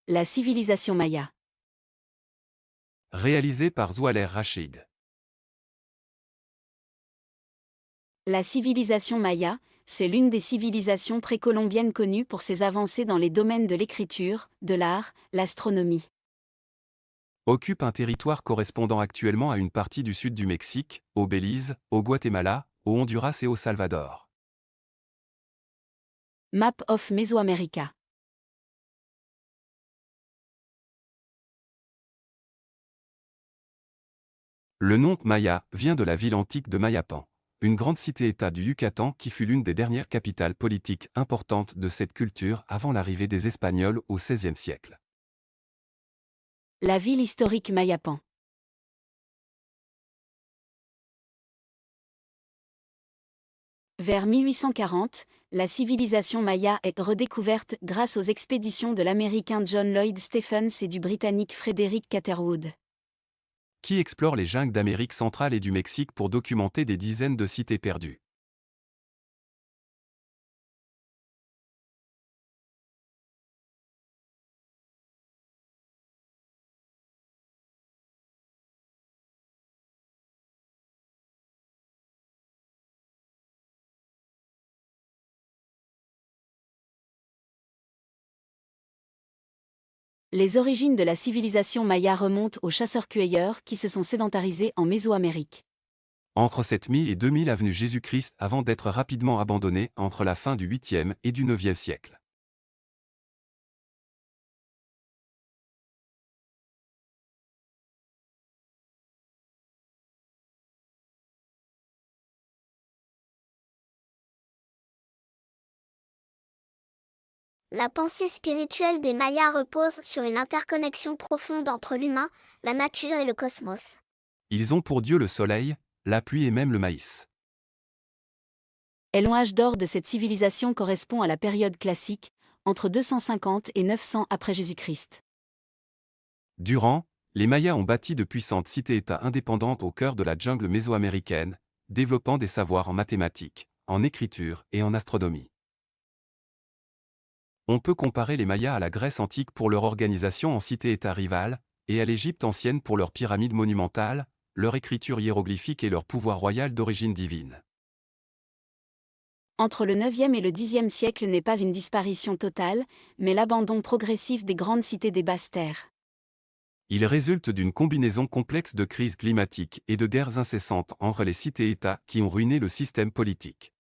La civilisation maya. Réalisé par Zoualer Rachid. La civilisation maya, c'est l'une des civilisations précolombiennes connues pour ses avancées dans les domaines de l'écriture, de l'art, l'astronomie. Occupe un territoire correspondant actuellement à une partie du sud du Mexique, au Belize, au Guatemala, au Honduras et au Salvador. Map of Mesoamerica. Le nom Maya vient de la ville antique de Mayapan, une grande cité-État du Yucatan qui fut l'une des dernières capitales politiques importantes de cette culture avant l'arrivée des Espagnols au XVIe siècle. La ville historique Mayapan. Vers 1840, la civilisation maya est redécouverte grâce aux expéditions de l'Américain John Lloyd Stephens et du Britannique Frederick Catherwood. Qui explore les jungles d'Amérique centrale et du Mexique pour documenter des dizaines de cités perdues. Les origines de la civilisation maya remontent aux chasseurs-cueilleurs qui se sont sédentarisés en Mésoamérique. Entre 7000 et 2000 avenue Jésus-Christ avant d'être rapidement abandonnée entre la fin du 8e et du 9e siècle. La pensée spirituelle des Mayas repose sur une interconnexion profonde entre l'humain, la nature et le cosmos. Ils ont pour Dieu le soleil, la pluie et même le maïs. Et l'âge d'or de cette civilisation correspond à la période classique, entre 250 et 900 après Jésus-Christ. Durant, les Mayas ont bâti de puissantes cités-États indépendantes au cœur de la jungle mésoaméricaine, développant des savoirs en mathématiques, en écriture et en astronomie. On peut comparer les Mayas à la Grèce antique pour leur organisation en cités-États rivales, et à l'Égypte ancienne pour leurs pyramides monumentales, leur écriture hiéroglyphique et leur pouvoir royal d'origine divine. Entre le 9e et le 10e siècle n'est pas une disparition totale, mais l'abandon progressif des grandes cités des basses terres. Il résulte d'une combinaison complexe de crises climatiques et de guerres incessantes entre les cités-États qui ont ruiné le système politique.